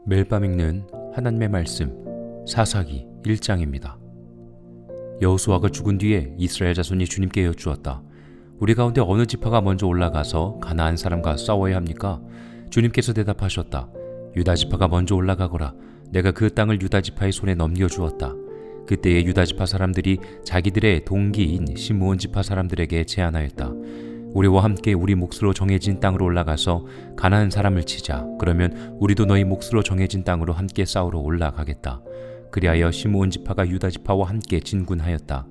매일 밤 읽는 하나님의 말씀 사사기 1장입니다. 여호수아가 죽은 뒤에 이스라엘 자손이 주님께 여쭈었다. 우리 가운데 어느 지파가 먼저 올라가서 가나안 사람과 싸워야 합니까? 주님께서 대답하셨다. 유다 지파가 먼저 올라가거라. 내가 그 땅을 유다 지파의 손에 넘겨주었다. 그때의 유다 지파 사람들이 자기들의 동기인 시므온 지파 사람들에게 제안하였다. 우리와 함께 우리 몫으로 정해진 땅으로 올라가서 가나안 사람을 치자. 그러면 우리도 너희 몫으로 정해진 땅으로 함께 싸우러 올라가겠다. 그리하여 시므온 지파가 유다 지파와 함께 진군하였다.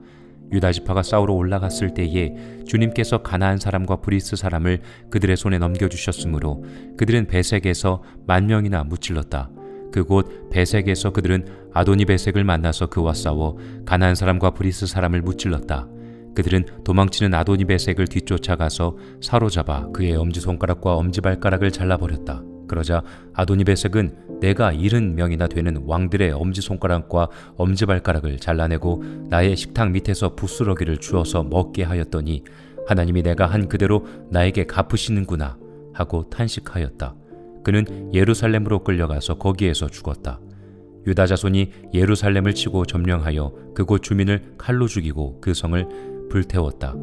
유다 지파가 싸우러 올라갔을 때에 주님께서 가나안 사람과 브리스 사람을 그들의 손에 넘겨주셨으므로 그들은 베색에서 10,000명이나 무찔렀다. 그곳 베색에서 그들은 아도니 베색을 만나서 그와 싸워 가나안 사람과 브리스 사람을 무찔렀다. 그들은 도망치는 아도니 베색을 뒤쫓아가서 사로잡아 그의 엄지손가락과 엄지발가락을 잘라버렸다. 그러자 아도니 베색은 내가 70명이나 되는 왕들의 엄지손가락과 엄지발가락을 잘라내고 나의 식탁 밑에서 부스러기를 주어서 먹게 하였더니 하나님이 내가 한 그대로 나에게 갚으시는구나 하고 탄식하였다. 그는 예루살렘으로 끌려가서 거기에서 죽었다. 유다 자손이 예루살렘을 치고 점령하여 그곳 주민을 칼로 죽이고 그 성을 불태웠다.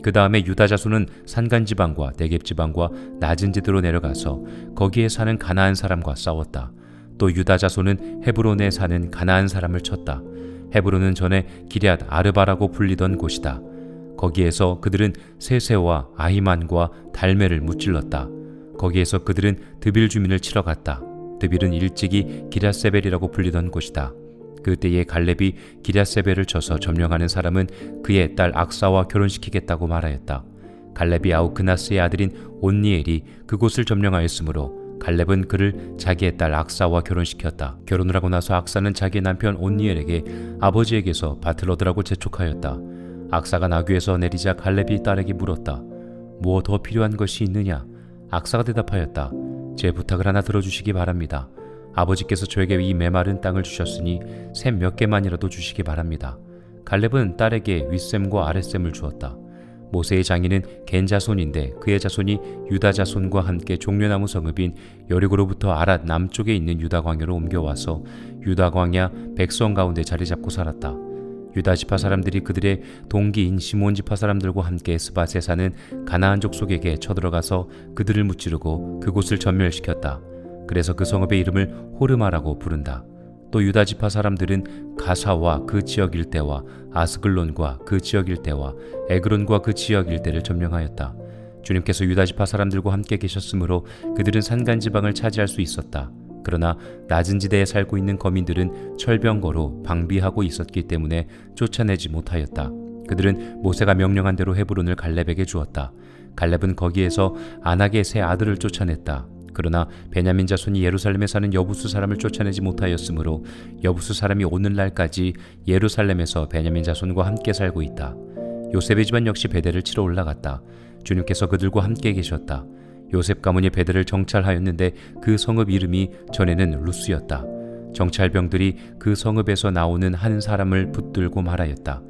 그 다음에 유다 자손은 산간지방과 네겝지방과 낮은 지대로 내려가서 거기에 사는 가나안 사람과 싸웠다. 또 유다 자손은 헤브론에 사는 가나안 사람을 쳤다. 헤브론은 전에 기럇 아르바라고 불리던 곳이다. 거기에서 그들은 세세와 아히만과 달메를 무찔렀다. 거기에서 그들은 드빌 주민을 치러 갔다. 드빌은 일찍이 기럇세벨이라고 불리던 곳이다. 그때에 갈렙이 기럇세벨을 쳐서 점령하는 사람은 그의 딸 악사와 결혼시키겠다고 말하였다. 갈렙이 아우크나스의 아들인 온니엘이 그곳을 점령하였으므로 갈렙은 그를 자기의 딸 악사와 결혼시켰다. 결혼을 하고 나서 악사는 자기의 남편 온니엘에게 아버지에게서 밭을 얻으라고 재촉하였다. 악사가 나귀에서 내리자 갈렙이 딸에게 물었다. 무엇 더 필요한 것이 있느냐? 악사가 대답하였다. 제 부탁을 하나 들어주시기 바랍니다. 아버지께서 저에게 이 메마른 땅을 주셨으니 샘 몇 개만이라도 주시기 바랍니다. 갈렙은 딸에게 윗샘과 아랫샘을 주었다. 모세의 장인은 겐 자손인데 그의 자손이 유다 자손과 함께 종려나무 성읍인 여리고로부터 아랏 남쪽에 있는 유다 광야로 옮겨와서 유다 광야 백성 가운데 자리 잡고 살았다. 유다 지파 사람들이 그들의 동기인 시므온 지파 사람들과 함께 스밧에 사는 가나안 족속에게 쳐들어가서 그들을 무찌르고 그곳을 전멸시켰다. 그래서 그 성읍의 이름을 호르마라고 부른다. 또 유다 지파 사람들은 가사와 그 지역 일대와 아스글론과 그 지역 일대와 에그론과 그 지역 일대를 점령하였다. 주님께서 유다 지파 사람들과 함께 계셨으므로 그들은 산간 지방을 차지할 수 있었다. 그러나 낮은 지대에 살고 있는 거민들은 철병거로 방비하고 있었기 때문에 쫓아내지 못하였다. 그들은 모세가 명령한 대로 헤브론을 갈렙에게 주었다. 갈렙은 거기에서 아낙의 세 아들을 쫓아냈다. 그러나 베냐민 자손이 예루살렘에 사는 여부수 사람을 쫓아내지 못하였으므로 여부수 사람이 오늘날까지 예루살렘에서 베냐민 자손과 함께 살고 있다. 요셉의 집안 역시 베델을 치러 올라갔다. 주님께서 그들과 함께 계셨다. 요셉 가문이 베델을 정찰하였는데 그 성읍 이름이 전에는 루스였다. 정찰병들이 그 성읍에서 나오는 한 사람을 붙들고 말하였다.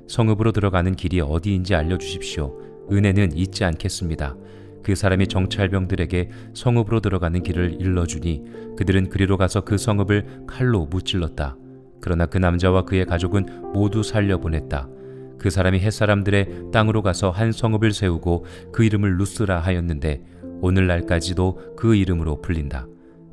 성읍으로 들어가는 길이 어디인지 알려주십시오. 은혜는 잊지 않겠습니다. 그 사람이 정찰병들에게 성읍으로 들어가는 길을 일러주니 그들은 그리로 가서 그 성읍을 칼로 무찔렀다. 그러나 그 남자와 그의 가족은 모두 살려보냈다. 그 사람이 햇사람들의 땅으로 가서 한 성읍을 세우고 그 이름을 루스라 하였는데 오늘날까지도 그 이름으로 불린다.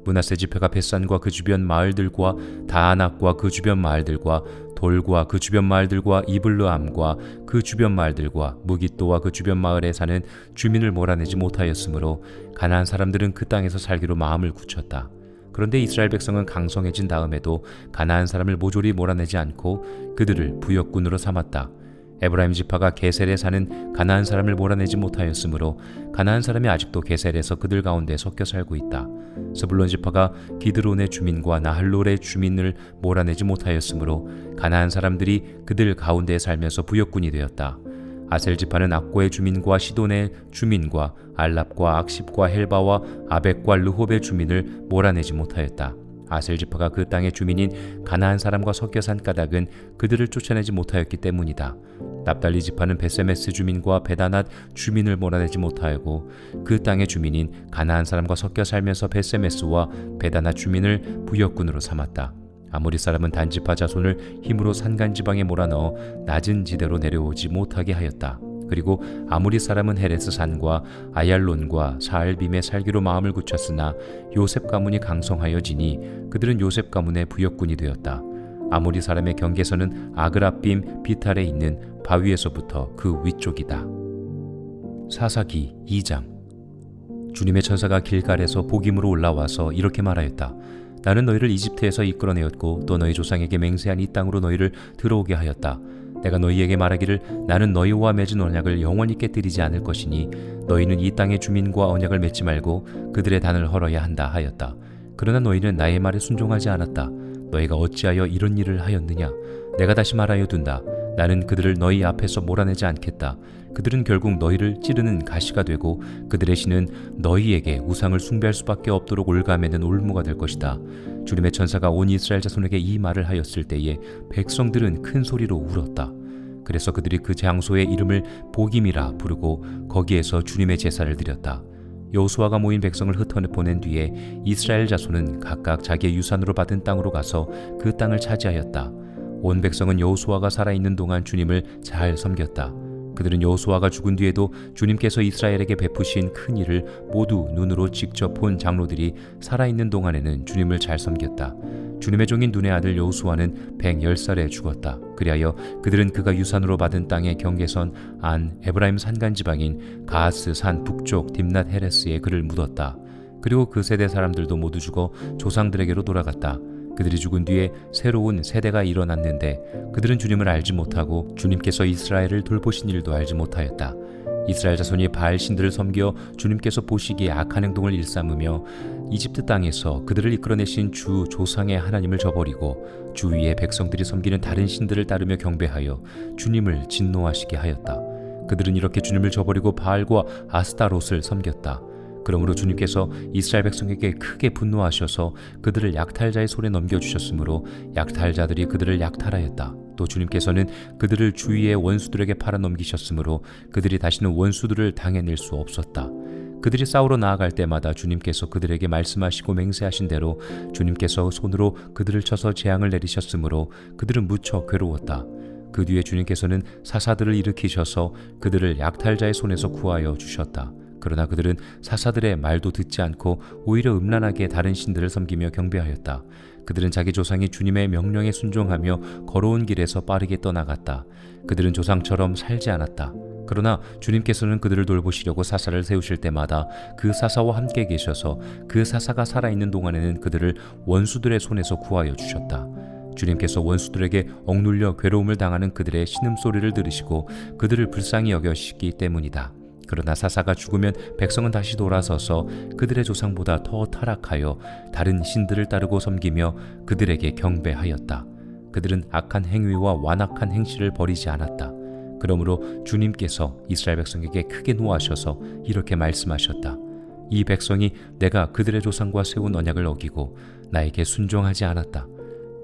므낫세 지파가 벳산과 그 주변 마을들과 다아낙과 그 주변 마을들과 돌과 그 주변 마을들과 이블르암과 그 주변 마을들과 무깃도와 그 주변 마을에 사는 주민을 몰아내지 못하였으므로 가나안 사람들은 그 땅에서 살기로 마음을 굳혔다. 그런데 이스라엘 백성은 강성해진 다음에도 가나안 사람을 모조리 몰아내지 않고 그들을 부역군으로 삼았다. 에브라임 지파가 게셀에 사는 가나안 사람을 몰아내지 못하였으므로 가나안 사람이 아직도 게셀에서 그들 가운데 섞여 살고 있다. 스불론 지파가 기드론의 주민과 나할롤의 주민을 몰아내지 못하였으므로 가나안 사람들이 그들 가운데 살면서 부역군이 되었다. 아셀 지파는 악고의 주민과 시돈의 주민과 알랍과 악십과 헬바와 아벡과 르홉의 주민을 몰아내지 못하였다. 아셀 지파가 그 땅의 주민인 가나안 사람과 섞여 산 까닭은 그들을 쫓아내지 못하였기 때문이다. 납달리 지파는 베세메스 주민과 베다낫 주민을 몰아내지 못하였고 그 땅의 주민인 가나안 사람과 섞여 살면서 베세메스와 베다낫 주민을 부역군으로 삼았다. 아모리 사람은 단지파 자손을 힘으로 산간지방에 몰아넣어 낮은 지대로 내려오지 못하게 하였다. 그리고 아모리 사람은 헤레스 산과 아얄론과 사알빔에 살기로 마음을 굳혔으나 요셉 가문이 강성하여 지니 그들은 요셉 가문의 부역군이 되었다. 아모리 사람의 경계선은 아그라빔 비탈에 있는 바위에서부터 그 위쪽이다. 사사기 2장. 주님의 천사가 길갈에서 복임으로 올라와서 이렇게 말하였다. 나는 너희를 이집트에서 이끌어내었고 또 너희 조상에게 맹세한 이 땅으로 너희를 들어오게 하였다. 내가 너희에게 말하기를 나는 너희와 맺은 언약을 영원히 깨뜨리지 않을 것이니 너희는 이 땅의 주민과 언약을 맺지 말고 그들의 단을 헐어야 한다 하였다. 그러나 너희는 나의 말에 순종하지 않았다. 너희가 어찌하여 이런 일을 하였느냐? 내가 다시 말하여 둔다. 나는 그들을 너희 앞에서 몰아내지 않겠다. 그들은 결국 너희를 찌르는 가시가 되고 그들의 신은 너희에게 우상을 숭배할 수밖에 없도록 올가매는 올무가 될 것이다. 주님의 천사가 온 이스라엘 자손에게 이 말을 하였을 때에 백성들은 큰 소리로 울었다. 그래서 그들이 그 장소의 이름을 복임이라 부르고 거기에서 주님의 제사를 드렸다. 여호수아가 모인 백성을 흩어보낸 뒤에 이스라엘 자손은 각각 자기의 유산으로 받은 땅으로 가서 그 땅을 차지하였다. 온 백성은 여호수아가 살아있는 동안 주님을 잘 섬겼다. 그들은 여호수아가 죽은 뒤에도 주님께서 이스라엘에게 베푸신 큰 일을 모두 눈으로 직접 본 장로들이 살아있는 동안에는 주님을 잘 섬겼다. 주님의 종인 눈의 아들 여호수아는 110살에 죽었다. 그리하여 그들은 그가 유산으로 받은 땅의 경계선 안 에브라임 산간 지방인 가하스 산 북쪽 딥낫 헤레스에 그를 묻었다. 그리고 그 세대 사람들도 모두 죽어 조상들에게로 돌아갔다. 그들이 죽은 뒤에 새로운 세대가 일어났는데 그들은 주님을 알지 못하고 주님께서 이스라엘을 돌보신 일도 알지 못하였다. 이스라엘 자손이 바알 신들을 섬겨 주님께서 보시기에 악한 행동을 일삼으며 이집트 땅에서 그들을 이끌어내신 주 조상의 하나님을 저버리고 주 위에 백성들이 섬기는 다른 신들을 따르며 경배하여 주님을 진노하시게 하였다. 그들은 이렇게 주님을 저버리고 바알과 아스타롯을 섬겼다. 그러므로 주님께서 이스라엘 백성에게 크게 분노하셔서 그들을 약탈자의 손에 넘겨주셨으므로 약탈자들이 그들을 약탈하였다. 또 주님께서는 그들을 주위의 원수들에게 팔아넘기셨으므로 그들이 다시는 원수들을 당해낼 수 없었다. 그들이 싸우러 나아갈 때마다 주님께서 그들에게 말씀하시고 맹세하신 대로 주님께서 손으로 그들을 쳐서 재앙을 내리셨으므로 그들은 무척 괴로웠다. 그 뒤에 주님께서는 사사들을 일으키셔서 그들을 약탈자의 손에서 구하여 주셨다. 그러나 그들은 사사들의 말도 듣지 않고 오히려 음란하게 다른 신들을 섬기며 경배하였다. 그들은 자기 조상이 주님의 명령에 순종하며 걸어온 길에서 빠르게 떠나갔다. 그들은 조상처럼 살지 않았다. 그러나 주님께서는 그들을 돌보시려고 사사를 세우실 때마다 그 사사와 함께 계셔서 그 사사가 살아있는 동안에는 그들을 원수들의 손에서 구하여 주셨다. 주님께서 원수들에게 억눌려 괴로움을 당하는 그들의 신음소리를 들으시고 그들을 불쌍히 여겨시기 때문이다. 그러나 사사가 죽으면 백성은 다시 돌아서서 그들의 조상보다 더 타락하여 다른 신들을 따르고 섬기며 그들에게 경배하였다. 그들은 악한 행위와 완악한 행실을 버리지 않았다. 그러므로 주님께서 이스라엘 백성에게 크게 노하셔서 이렇게 말씀하셨다. 이 백성이 내가 그들의 조상과 세운 언약을 어기고 나에게 순종하지 않았다.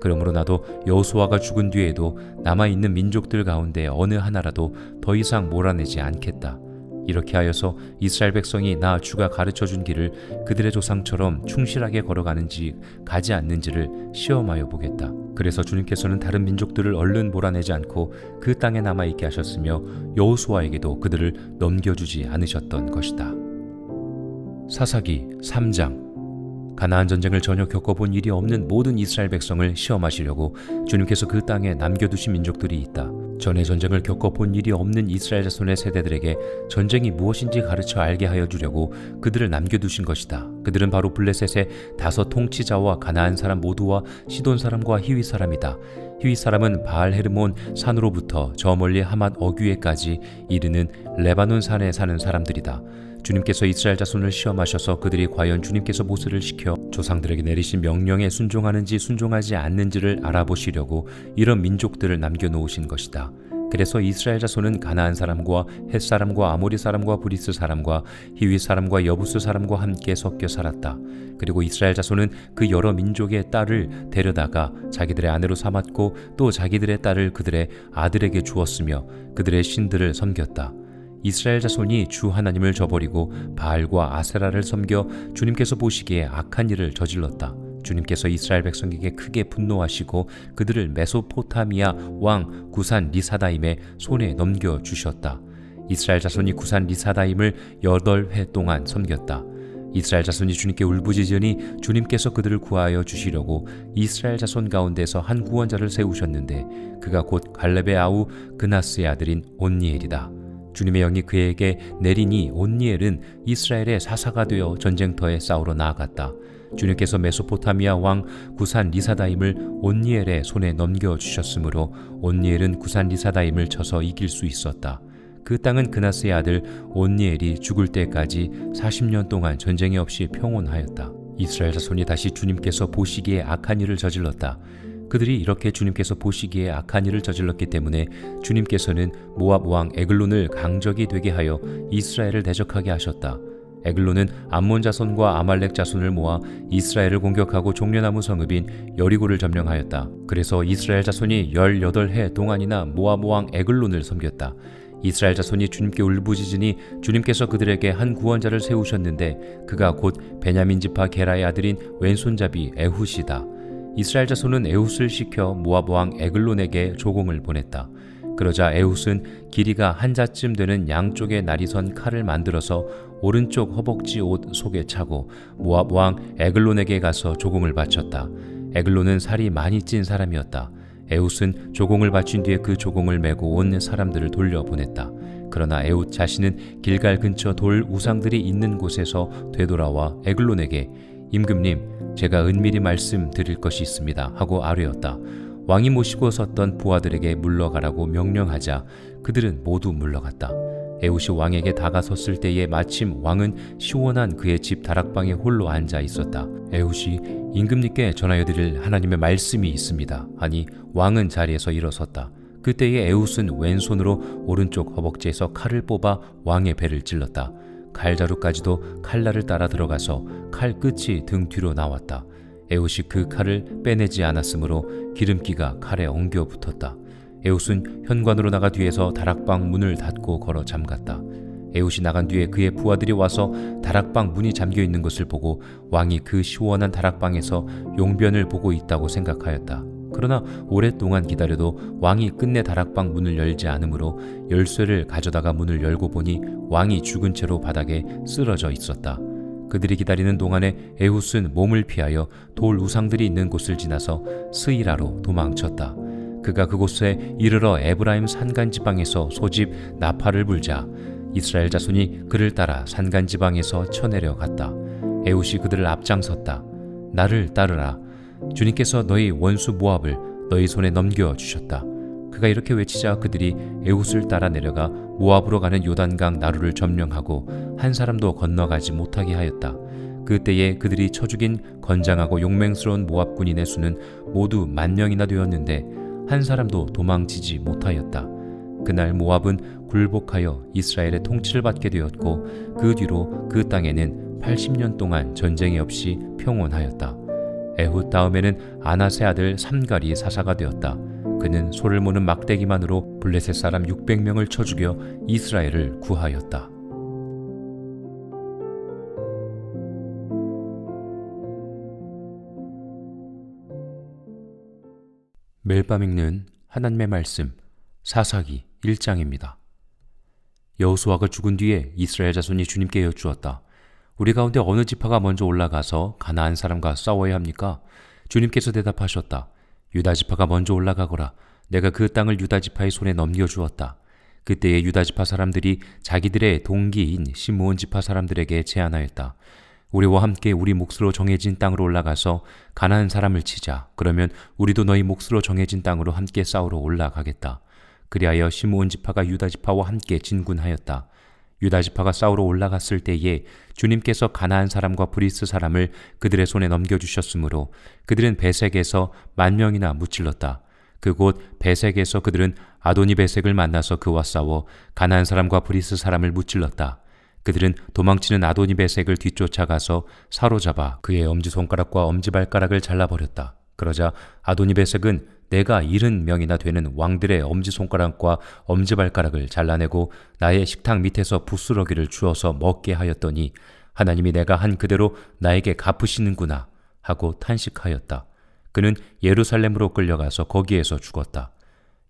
그러므로 나도 여호수아가 죽은 뒤에도 남아있는 민족들 가운데 어느 하나라도 더 이상 몰아내지 않겠다. 이렇게 하여서 이스라엘 백성이 나 주가 가르쳐준 길을 그들의 조상처럼 충실하게 걸어가는지 가지 않는지를 시험하여 보겠다. 그래서 주님께서는 다른 민족들을 얼른 몰아내지 않고 그 땅에 남아있게 하셨으며 여호수아에게도 그들을 넘겨주지 않으셨던 것이다. 사사기 3장. 가나안 전쟁을 전혀 겪어본 일이 없는 모든 이스라엘 백성을 시험하시려고 주님께서 그 땅에 남겨두신 민족들이 있다. 전에 전쟁을 겪어본 일이 없는 이스라엘 자손의 세대들에게 전쟁이 무엇인지 가르쳐 알게 하여 주려고 그들을 남겨두신 것이다. 그들은 바로 블레셋의 5 통치자와 가나안 사람 모두와 시돈 사람과 히위 사람이다. 히위 사람은 바알 헤르몬 산으로부터 저 멀리 하맛 어귀에까지 이르는 레바논 산에 사는 사람들이다. 주님께서 이스라엘 자손을 시험하셔서 그들이 과연 주님께서 모세를 시켜 조상들에게 내리신 명령에 순종하는지 순종하지 않는지를 알아보시려고 이런 민족들을 남겨놓으신 것이다. 그래서 이스라엘 자손은 가나안 사람과 헷 사람과 아모리 사람과 브리스 사람과 히위 사람과 여부스 사람과 함께 섞여 살았다. 그리고 이스라엘 자손은 그 여러 민족의 딸을 데려다가 자기들의 아내로 삼았고 또 자기들의 딸을 그들의 아들에게 주었으며 그들의 신들을 섬겼다. 이스라엘 자손이 주 하나님을 저버리고 바알과 아세라를 섬겨 주님께서 보시기에 악한 일을 저질렀다. 주님께서 이스라엘 백성에게 크게 분노하시고 그들을 메소포타미아 왕 구산 리사다임의 손에 넘겨주셨다. 이스라엘 자손이 구산 리사다임을 8해 동안 섬겼다. 이스라엘 자손이 주님께 울부짖으니 주님께서 그들을 구하여 주시려고 이스라엘 자손 가운데서 한 구원자를 세우셨는데 그가 곧 갈렙의 아우 그나스의 아들인 온니엘이다. 주님의 영이 그에게 내리니 온니엘은 이스라엘의 사사가 되어 전쟁터에 싸우러 나아갔다. 주님께서 메소포타미아 왕 구산 리사다임을 온니엘의 손에 넘겨주셨으므로 온니엘은 구산 리사다임을 쳐서 이길 수 있었다. 그 땅은 그나스의 아들 온니엘이 죽을 때까지 40년 동안 전쟁이 없이 평온하였다. 이스라엘 자손이 다시 주님께서 보시기에 악한 일을 저질렀다. 그들이 이렇게 주님께서 보시기에 악한 일을 저질렀기 때문에 주님께서는 모압 왕 에글론을 강적이 되게 하여 이스라엘을 대적하게 하셨다. 에글론은 암몬 자손과 아말렉 자손을 모아 이스라엘을 공격하고 종려나무 성읍인 여리고를 점령하였다. 그래서 이스라엘 자손이 18해 동안이나 모압 왕 에글론을 섬겼다. 이스라엘 자손이 주님께 울부짖으니 주님께서 그들에게 한 구원자를 세우셨는데 그가 곧 베냐민 지파 게라의 아들인 왼손잡이 에훗이다. 이스라엘 자손은 에훗을 시켜 모압 왕 에글론에게 조공을 보냈다. 그러자 에훗은 길이가 한 자쯤 되는 양쪽에 날이 선 칼을 만들어서 오른쪽 허벅지 옷 속에 차고 모압 왕 에글론에게 가서 조공을 바쳤다. 에글론은 살이 많이 찐 사람이었다. 에훗은 조공을 바친 뒤에 그 조공을 메고 온 사람들을 돌려보냈다. 그러나 에훗 자신은 길갈 근처 돌 우상들이 있는 곳에서 되돌아와 에글론에게 임금님, 제가 은밀히 말씀드릴 것이 있습니다 하고 아뢰었다. 왕이 모시고 섰던 부하들에게 물러가라고 명령하자 그들은 모두 물러갔다. 에훗이 왕에게 다가섰을 때에 마침 왕은 시원한 그의 집 다락방에 홀로 앉아 있었다. 에훗이 임금님께 전하여 드릴 하나님의 말씀이 있습니다 하니 왕은 자리에서 일어섰다. 그때에 에훗은 왼손으로 오른쪽 허벅지에서 칼을 뽑아 왕의 배를 찔렀다. 칼자루까지도 칼날을 따라 들어가서 칼 끝이 등 뒤로 나왔다. 에훗이 그 칼을 빼내지 않았으므로 기름기가 칼에 엉겨 붙었다. 에훗은 현관으로 나가 뒤에서 다락방 문을 닫고 걸어 잠갔다. 에훗이 나간 뒤에 그의 부하들이 와서 다락방 문이 잠겨 있는 것을 보고 왕이 그 시원한 다락방에서 용변을 보고 있다고 생각하였다. 그러나 오랫동안 기다려도 왕이 끝내 다락방 문을 열지 않으므로 열쇠를 가져다가 문을 열고 보니 왕이 죽은 채로 바닥에 쓰러져 있었다. 그들이 기다리는 동안에 에훗은 몸을 피하여 돌 우상들이 있는 곳을 지나서 스이라로 도망쳤다. 그가 그곳에 이르러 에브라임 산간지방에서 소집 나팔을 불자 이스라엘 자손이 그를 따라 산간지방에서 쳐내려갔다. 에훗이 그들을 앞장섰다. 나를 따르라. 주님께서 너희 원수 모압을 너희 손에 넘겨주셨다. 그가 이렇게 외치자 그들이 에훗을 따라 내려가 모압으로 가는 요단강 나루를 점령하고 한 사람도 건너가지 못하게 하였다. 그때에 그들이 쳐 죽인 건장하고 용맹스러운 모압 군인의 수는 모두 10,000명이나 되었는데 한 사람도 도망치지 못하였다. 그날 모압은 굴복하여 이스라엘의 통치를 받게 되었고 그 뒤로 그 땅에는 80년 동안 전쟁이 없이 평온하였다. 에훗 다음에는 아나세 아들 삼갈이 사사가 되었다. 그는 소를 모는 막대기만으로 블레셋 사람 600명을 쳐 죽여 이스라엘을 구하였다. 매일 밤 읽는 하나님의 말씀 사사기 1장입니다. 여호수아가 죽은 뒤에 이스라엘 자손이 주님께 여쭈었다. 우리 가운데 어느 지파가 먼저 올라가서 가나안 사람과 싸워야 합니까? 주님께서 대답하셨다. 유다 지파가 먼저 올라가거라. 내가 그 땅을 유다 지파의 손에 넘겨주었다. 그때의 유다 지파 사람들이 자기들의 동기인 시므온 지파 사람들에게 제안하였다. 우리와 함께 우리 몫으로 정해진 땅으로 올라가서 가나안 사람을 치자. 그러면 우리도 너희 몫으로 정해진 땅으로 함께 싸우러 올라가겠다. 그리하여 시므온 지파가 유다 지파와 함께 진군하였다. 유다 지파가 싸우러 올라갔을 때에 주님께서 가나안 사람과 브리스 사람을 그들의 손에 넘겨주셨으므로 그들은 베색에서 10,000명이나 무찔렀다. 그곳 베색에서 그들은 아도니베색을 만나서 그와 싸워 가나안 사람과 브리스 사람을 무찔렀다. 그들은 도망치는 아도니베색을 뒤쫓아가서 사로잡아 그의 엄지손가락과 엄지발가락을 잘라버렸다. 그러자 아도니베색은 내가 70명이나 되는 왕들의 엄지손가락과 엄지발가락을 잘라내고 나의 식탁 밑에서 부스러기를 주어서 먹게 하였더니 하나님이 내가 한 그대로 나에게 갚으시는구나 하고 탄식하였다. 그는 예루살렘으로 끌려가서 거기에서 죽었다.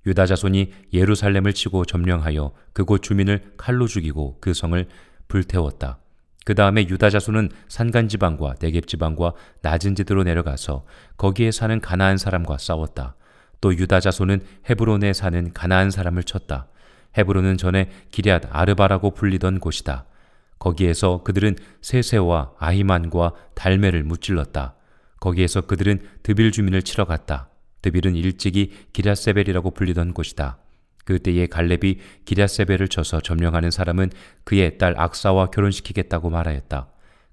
유다 자손이 예루살렘을 치고 점령하여 그곳 주민을 칼로 죽이고 그 성을 불태웠다. 그 다음에 유다 자손은 산간지방과 네겝지방과 낮은 지대로 내려가서 거기에 사는 가나안 사람과 싸웠다. 또 유다 자손은 헤브론에 사는 가나안 사람을 쳤다. 헤브론은 전에 기럇 아르바라고 불리던 곳이다. 거기에서 그들은 세세와 아히만과 달메를 무찔렀다. 거기에서 그들은 드빌 주민을 치러 갔다. 드빌은 일찍이 기럇세벨이라고 불리던 곳이다. 그때에 갈렙이 기럇세벨을 쳐서 점령하는 사람은 그의 딸 악사와 결혼시키겠다고 말하였다.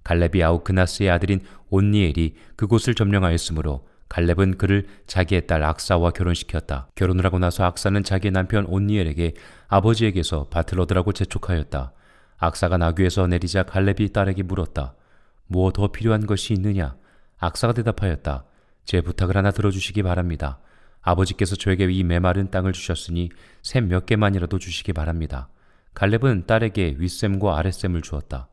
갈렙이 아우크나스의 아들인 온니엘이 그곳을 점령하였으므로 갈렙은 그를 자기의 딸 악사와 결혼시켰다. 결혼을 하고 나서 악사는 자기의 남편 온니엘에게 아버지에게서 밭을 얻으라고 재촉하였다. 악사가 나귀에서 내리자 갈렙이 딸에게 물었다. 뭐 더 필요한 것이 있느냐? 악사가 대답하였다. 제 부탁을 하나 들어주시기 바랍니다. 아버지께서 저에게 이 메마른 땅을 주셨으니 샘 몇 개만이라도 주시기 바랍니다. 갈렙은 딸에게 윗샘과 아랫샘을 주었다.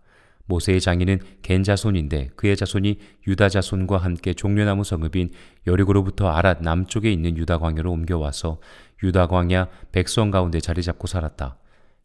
모세의 장인은 겐 자손인데 그의 자손이 유다 자손과 함께 종려나무 성읍인 여리고로부터 아랏 남쪽에 있는 유다 광야로 옮겨와서 유다 광야 백성 가운데 자리 잡고 살았다.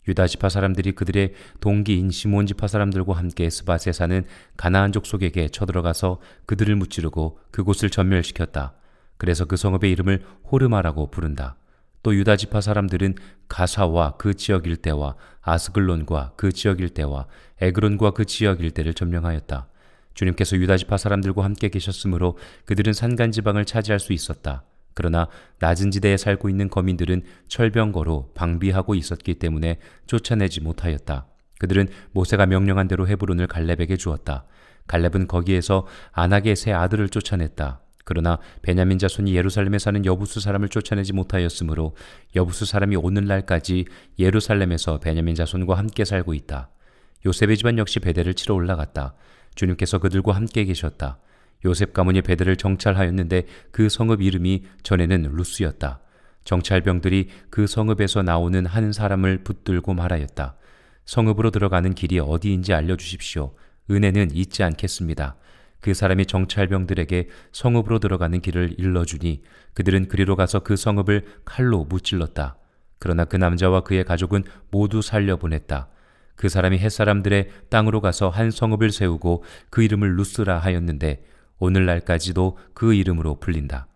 유다 지파 사람들이 그들의 동기인 시몬 지파 사람들과 함께 스밧에 사는 가나안 족속에게 쳐들어가서 그들을 무찌르고 그곳을 전멸시켰다. 그래서 그 성읍의 이름을 호르마라고 부른다. 또 유다 지파 사람들은 가사와 그 지역 일대와 아스글론과 그 지역 일대와 에그론과 그 지역 일대를 점령하였다. 주님께서 유다 지파 사람들과 함께 계셨으므로 그들은 산간 지방을 차지할 수 있었다. 그러나 낮은 지대에 살고 있는 거민들은 철병거로 방비하고 있었기 때문에 쫓아내지 못하였다. 그들은 모세가 명령한 대로 헤브론을 갈렙에게 주었다. 갈렙은 거기에서 아낙의 세 아들을 쫓아냈다. 그러나 베냐민 자손이 예루살렘에 사는 여부수 사람을 쫓아내지 못하였으므로 여부수 사람이 오늘날까지 예루살렘에서 베냐민 자손과 함께 살고 있다. 요셉의 집안 역시 베델을 치러 올라갔다. 주님께서 그들과 함께 계셨다. 요셉 가문이 베델을 정찰하였는데 그 성읍 이름이 전에는 루스였다. 정찰병들이 그 성읍에서 나오는 한 사람을 붙들고 말하였다. 성읍으로 들어가는 길이 어디인지 알려주십시오. 은혜는 잊지 않겠습니다. 그 사람이 정찰병들에게 성읍으로 들어가는 길을 일러주니 그들은 그리로 가서 그 성읍을 칼로 무찔렀다. 그러나 그 남자와 그의 가족은 모두 살려보냈다. 그 사람이 햇사람들의 땅으로 가서 한 성읍을 세우고 그 이름을 루스라 하였는데 오늘날까지도 그 이름으로 불린다.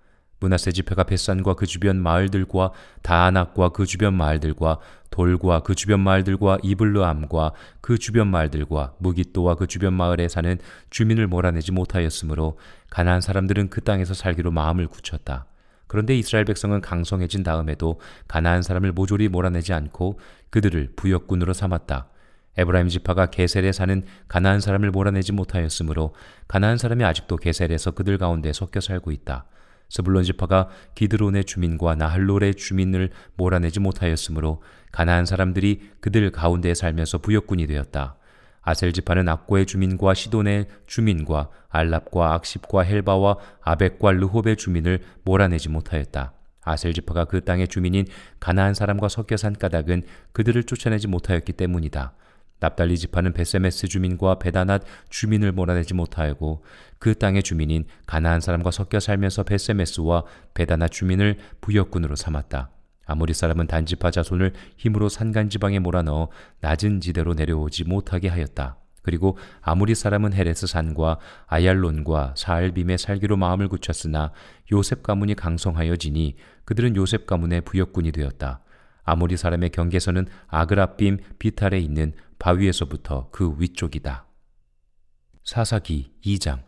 므낫세 지파가 벳산과 그 주변 마을들과 다아낙과 그 주변 마을들과 돌과 그 주변 마을들과 이블르암과 그 주변 마을들과 무깃도와 그 주변 마을에 사는 주민을 몰아내지 못하였으므로 가나안 사람들은 그 땅에서 살기로 마음을 굳혔다. 그런데 이스라엘 백성은 강성해진 다음에도 가나안 사람을 모조리 몰아내지 않고 그들을 부역군으로 삼았다. 에브라임 지파가 게셀에 사는 가나안 사람을 몰아내지 못하였으므로 가나안 사람이 아직도 게셀에서 그들 가운데 섞여 살고 있다. 스불론 지파가 기드론의 주민과 나할롤의 주민을 몰아내지 못하였으므로 가나안 사람들이 그들 가운데 살면서 부역군이 되었다. 아셀 지파는 악고의 주민과 시돈의 주민과 알랍과 악십과 헬바와 아벡과 르홉의 주민을 몰아내지 못하였다. 아셀 지파가 그 땅의 주민인 가나안 사람과 섞여 산 까닭은 그들을 쫓아내지 못하였기 때문이다. 납달리 지파는 베세메스 주민과 베다낫 주민을 몰아내지 못하고 그 땅의 주민인 가나안 사람과 섞여 살면서 베세메스와 베다낫 주민을 부역군으로 삼았다. 아모리 사람은 단지파 자손을 힘으로 산간지방에 몰아넣어 낮은 지대로 내려오지 못하게 하였다. 그리고 아모리 사람은 헤레스 산과 아얄론과 사알빔에 살기로 마음을 굳혔으나 요셉 가문이 강성하여지니 그들은 요셉 가문의 부역군이 되었다. 아모리 사람의 경계선은 아그라빔 비탈에 있는 바위에서부터 그 위쪽이다. 사사기 2장.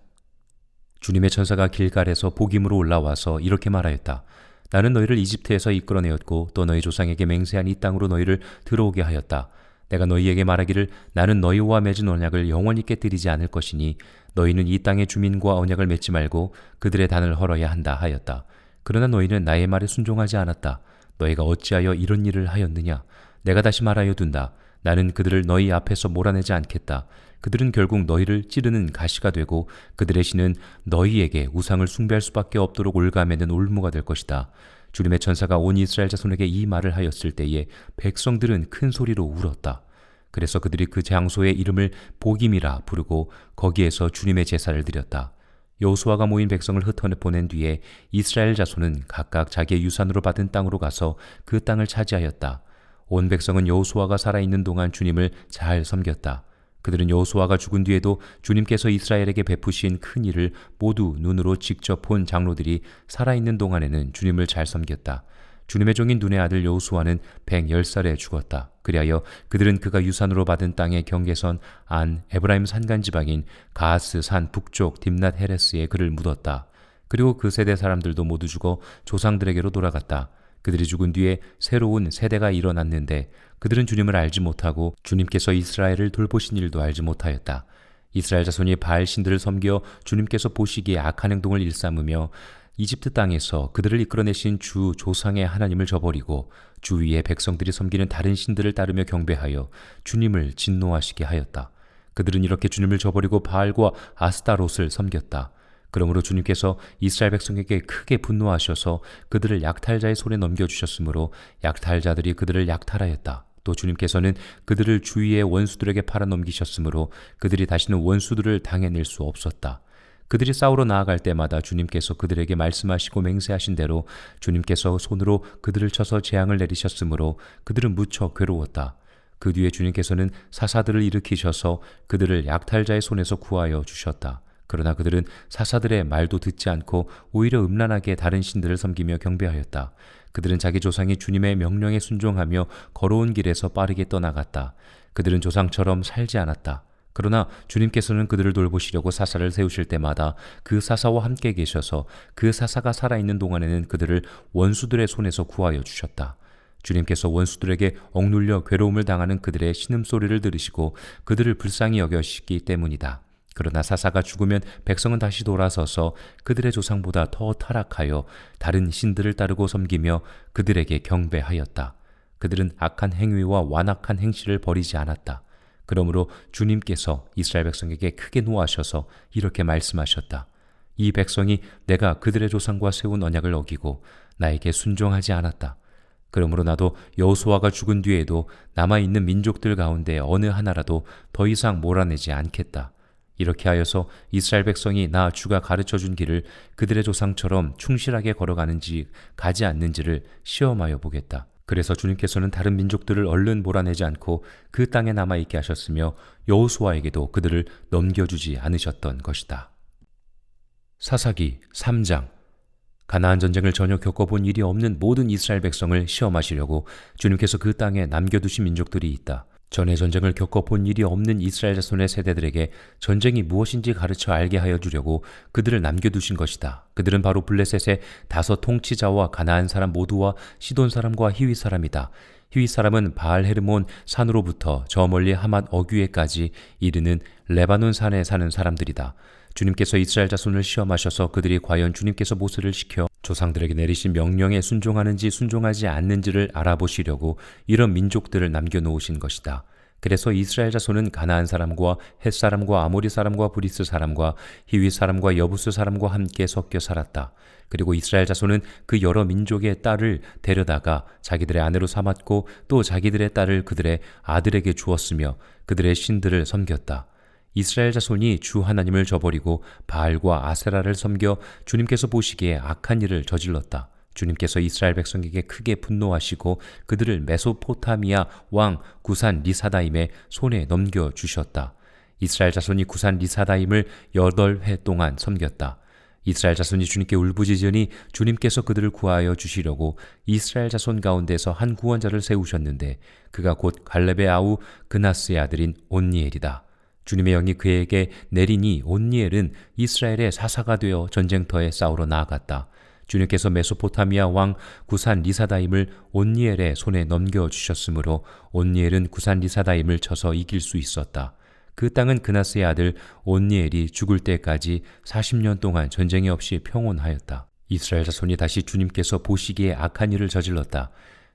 주님의 천사가 길갈에서 복임으로 올라와서 이렇게 말하였다. 나는 너희를 이집트에서 이끌어내었고 또 너희 조상에게 맹세한 이 땅으로 너희를 들어오게 하였다. 내가 너희에게 말하기를 나는 너희와 맺은 언약을 영원히 깨뜨리지 않을 것이니 너희는 이 땅의 주민과 언약을 맺지 말고 그들의 단을 헐어야 한다 하였다. 그러나 너희는 나의 말에 순종하지 않았다. 너희가 어찌하여 이런 일을 하였느냐? 내가 다시 말하여 둔다. 나는 그들을 너희 앞에서 몰아내지 않겠다. 그들은 결국 너희를 찌르는 가시가 되고 그들의 신은 너희에게 우상을 숭배할 수밖에 없도록 올가매는 올무가 될 것이다. 주님의 천사가 온 이스라엘 자손에게 이 말을 하였을 때에 백성들은 큰 소리로 울었다. 그래서 그들이 그 장소의 이름을 보김이라 부르고 거기에서 주님의 제사를 드렸다. 여호수아가 모인 백성을 흩어보낸 뒤에 이스라엘 자손은 각각 자기의 유산으로 받은 땅으로 가서 그 땅을 차지하였다. 온 백성은 여호수아가 살아있는 동안 주님을 잘 섬겼다. 그들은 여호수아가 죽은 뒤에도 주님께서 이스라엘에게 베푸신 큰 일을 모두 눈으로 직접 본 장로들이 살아있는 동안에는 주님을 잘 섬겼다. 주님의 종인 눈의 아들 여호수아는 110살에 죽었다. 그리하여 그들은 그가 유산으로 받은 땅의 경계선 안 에브라임 산간 지방인 가하스 산 북쪽 딥낫 헤레스에 그를 묻었다. 그리고 그 세대 사람들도 모두 죽어 조상들에게로 돌아갔다. 그들이 죽은 뒤에 새로운 세대가 일어났는데 그들은 주님을 알지 못하고 주님께서 이스라엘을 돌보신 일도 알지 못하였다. 이스라엘 자손이 바알 신들을 섬겨 주님께서 보시기에 악한 행동을 일삼으며 이집트 땅에서 그들을 이끌어내신 주 조상의 하나님을 저버리고 주 위에 백성들이 섬기는 다른 신들을 따르며 경배하여 주님을 진노하시게 하였다. 그들은 이렇게 주님을 저버리고 바알과 아스타롯을 섬겼다. 그러므로 주님께서 이스라엘 백성에게 크게 분노하셔서 그들을 약탈자의 손에 넘겨주셨으므로 약탈자들이 그들을 약탈하였다. 또 주님께서는 그들을 주위의 원수들에게 팔아넘기셨으므로 그들이 다시는 원수들을 당해낼 수 없었다. 그들이 싸우러 나아갈 때마다 주님께서 그들에게 말씀하시고 맹세하신 대로 주님께서 손으로 그들을 쳐서 재앙을 내리셨으므로 그들은 무척 괴로웠다. 그 뒤에 주님께서는 사사들을 일으키셔서 그들을 약탈자의 손에서 구하여 주셨다. 그러나 그들은 사사들의 말도 듣지 않고 오히려 음란하게 다른 신들을 섬기며 경배하였다. 그들은 자기 조상이 주님의 명령에 순종하며 걸어온 길에서 빠르게 떠나갔다. 그들은 조상처럼 살지 않았다. 그러나 주님께서는 그들을 돌보시려고 사사를 세우실 때마다 그 사사와 함께 계셔서 그 사사가 살아있는 동안에는 그들을 원수들의 손에서 구하여 주셨다. 주님께서 원수들에게 억눌려 괴로움을 당하는 그들의 신음소리를 들으시고 그들을 불쌍히 여겨시기 때문이다. 그러나 사사가 죽으면 백성은 다시 돌아서서 그들의 조상보다 더 타락하여 다른 신들을 따르고 섬기며 그들에게 경배하였다. 그들은 악한 행위와 완악한 행실을 버리지 않았다. 그러므로 주님께서 이스라엘 백성에게 크게 노하셔서 이렇게 말씀하셨다. 이 백성이 내가 그들의 조상과 세운 언약을 어기고 나에게 순종하지 않았다. 그러므로 나도 여호수아가 죽은 뒤에도 남아있는 민족들 가운데 어느 하나라도 더 이상 몰아내지 않겠다. 이렇게 하여서 이스라엘 백성이 나 주가 가르쳐준 길을 그들의 조상처럼 충실하게 걸어가는지 가지 않는지를 시험하여 보겠다. 그래서 주님께서는 다른 민족들을 얼른 몰아내지 않고 그 땅에 남아있게 하셨으며 여호수아에게도 그들을 넘겨주지 않으셨던 것이다. 사사기 3장. 가나안 전쟁을 전혀 겪어본 일이 없는 모든 이스라엘 백성을 시험하시려고 주님께서 그 땅에 남겨두신 민족들이 있다. 전에 전쟁을 겪어본 일이 없는 이스라엘 자손의 세대들에게 전쟁이 무엇인지 가르쳐 알게 하여 주려고 그들을 남겨두신 것이다. 그들은 바로 블레셋의 5 통치자와 가나안 사람 모두와 시돈 사람과 히위 사람이다. 히위 사람은 바알 헤르몬 산으로부터 저 멀리 하맛 어귀에까지 이르는 레바논 산에 사는 사람들이다. 주님께서 이스라엘 자손을 시험하셔서 그들이 과연 주님께서 모세를 시켜 조상들에게 내리신 명령에 순종하는지 순종하지 않는지를 알아보시려고 이런 민족들을 남겨놓으신 것이다. 그래서 이스라엘 자손은 가나안 사람과 헷 사람과 아모리 사람과 브리스 사람과 히위 사람과 여부스 사람과 함께 섞여 살았다. 그리고 이스라엘 자손은 그 여러 민족의 딸을 데려다가 자기들의 아내로 삼았고 또 자기들의 딸을 그들의 아들에게 주었으며 그들의 신들을 섬겼다. 이스라엘 자손이 주 하나님을 저버리고 바알과 아세라를 섬겨 주님께서 보시기에 악한 일을 저질렀다. 주님께서 이스라엘 백성에게 크게 분노하시고 그들을 메소포타미아 왕 구산 리사다임의 손에 넘겨주셨다. 이스라엘 자손이 구산 리사다임을 8회 동안 섬겼다. 이스라엘 자손이 주님께 울부짖으니 주님께서 그들을 구하여 주시려고 이스라엘 자손 가운데서 한 구원자를 세우셨는데 그가 곧 갈렙의 아우 그나스의 아들인 온니엘이다. 주님의 영이 그에게 내리니 온니엘은 이스라엘의 사사가 되어 전쟁터에 싸우러 나아갔다. 주님께서 메소포타미아 왕 구산 리사다임을 온니엘의 손에 넘겨주셨으므로 온니엘은 구산 리사다임을 쳐서 이길 수 있었다. 그 땅은 그나스의 아들 온니엘이 죽을 때까지 40년 동안 전쟁이 없이 평온하였다. 이스라엘 자손이 다시 주님께서 보시기에 악한 일을 저질렀다.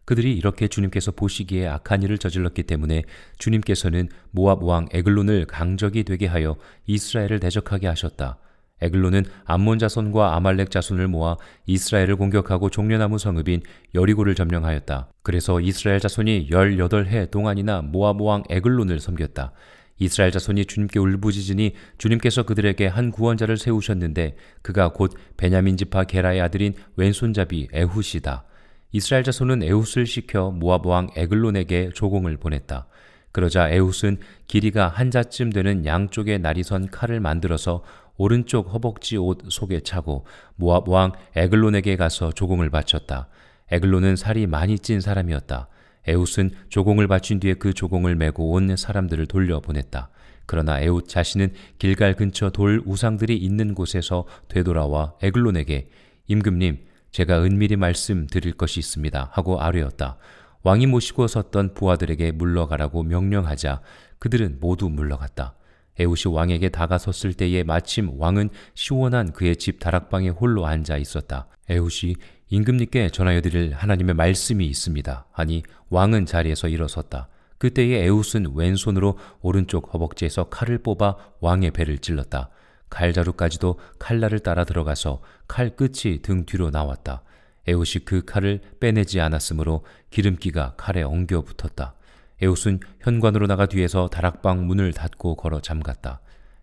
그들이 이렇게 주님께서 보시기에 악한 일을 저질렀기 때문에 주님께서는 모압 왕 에글론을 강적이 되게 하여 이스라엘을 대적하게 하셨다. 에글론은 암몬 자손과 아말렉 자손을 모아 이스라엘을 공격하고 종려나무 성읍인 여리고를 점령하였다. 그래서 이스라엘 자손이 18해 동안이나 모압 왕 에글론을 섬겼다. 이스라엘 자손이 주님께 울부짖으니 주님께서 그들에게 한 구원자를 세우셨는데 그가 곧 베냐민 지파 게라의 아들인 왼손잡이 에훗이다. 이스라엘 자손은 에훗을 시켜 모압 왕 에글론에게 조공을 보냈다. 그러자 에훗은 길이가 한 자쯤 되는 양쪽에 날이 선 칼을 만들어서 오른쪽 허벅지 옷 속에 차고 모압 왕 에글론에게 가서 조공을 바쳤다. 에글론은 살이 많이 찐 사람이었다. 에훗은 조공을 바친 뒤에 그 조공을 메고 온 사람들을 돌려보냈다. 그러나 에훗 자신은 길갈 근처 돌 우상들이 있는 곳에서 되돌아와 에글론에게 임금님, 제가 은밀히 말씀드릴 것이 있습니다 하고 아뢰었다. 왕이 모시고 섰던 부하들에게 물러가라고 명령하자 그들은 모두 물러갔다. 에훗이 왕에게 다가섰을 때에 마침 왕은 시원한 그의 집 다락방에 홀로 앉아 있었다. 에훗이 임금님께 전하여 드릴 하나님의 말씀이 있습니다 하니 왕은 자리에서 일어섰다. 그때에 에훗은 왼손으로 오른쪽 허벅지에서 칼을 뽑아 왕의 배를 찔렀다. 칼자루까지도 칼날을 따라 들어가서 칼 끝이 등 뒤로 나왔다. 에훗이 그 칼을 빼내지 않았으므로 기름기가 칼에 엉겨 붙었다. 에훗은 현관으로 나가 뒤에서 다락방 문을 닫고 걸어 잠갔다.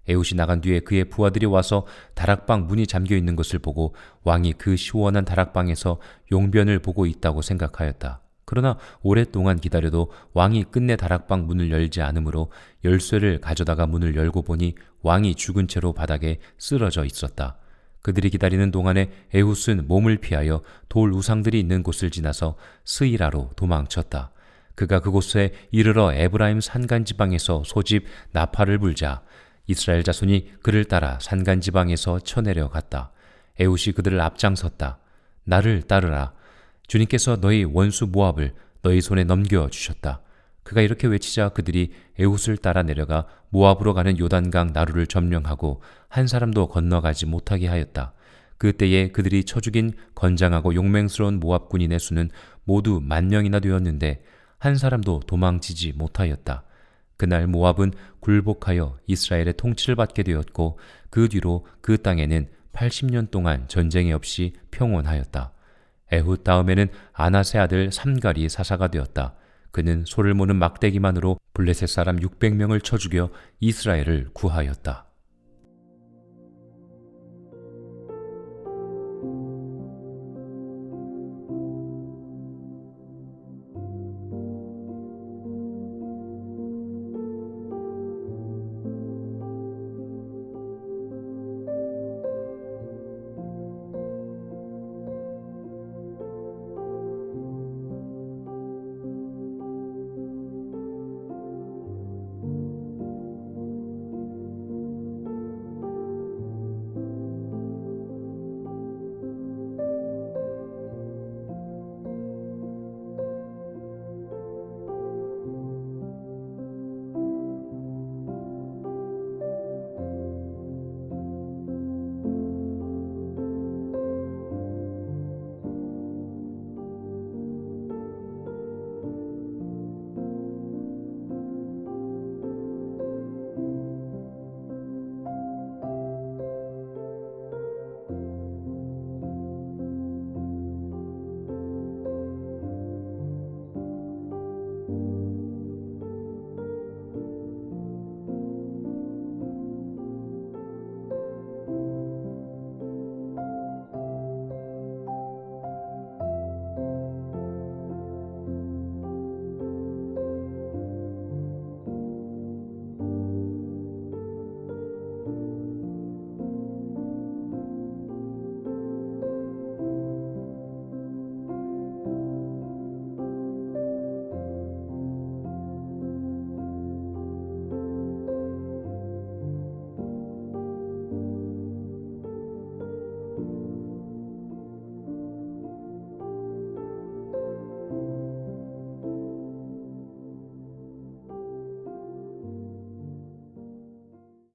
에훗이 나간 뒤에 그의 부하들이 와서 다락방 문이 잠겨 있는 것을 보고 왕이 그 시원한 다락방에서 용변을 보고 있다고 생각하였다. 그러나 오랫동안 기다려도 왕이 끝내 다락방 문을 열지 않으므로 열쇠를 가져다가 문을 열고 보니 왕이 죽은 채로 바닥에 쓰러져 있었다. 그들이 기다리는 동안에 에훗은 몸을 피하여 돌 우상들이 있는 곳을 지나서 스이라로 도망쳤다. 그가 그곳에 이르러 에브라임 산간지방에서 소집 나팔을 불자 이스라엘 자손이 그를 따라 산간지방에서 쳐내려갔다. 에훗이 그들을 앞장섰다. 나를 따르라. 주님께서 너희 원수 모압을 너희 손에 넘겨주셨다. 그가 이렇게 외치자 그들이 에훗을 따라 내려가 모압으로 가는 요단강 나루를 점령하고 한 사람도 건너가지 못하게 하였다. 그때에 그들이 쳐 죽인 건장하고 용맹스러운 모압 군인의 수는 모두 10,000명이나 되었는데 한 사람도 도망치지 못하였다. 그날 모압은 굴복하여 이스라엘의 통치를 받게 되었고 그 뒤로 그 땅에는 80년 동안 전쟁이 없이 평온하였다. 에훗 다음에는 아낫의 아들 삼갈이 사사가 되었다. 그는 소를 모는 막대기만으로 블레셋 사람 600명을 쳐 죽여 이스라엘을 구하였다.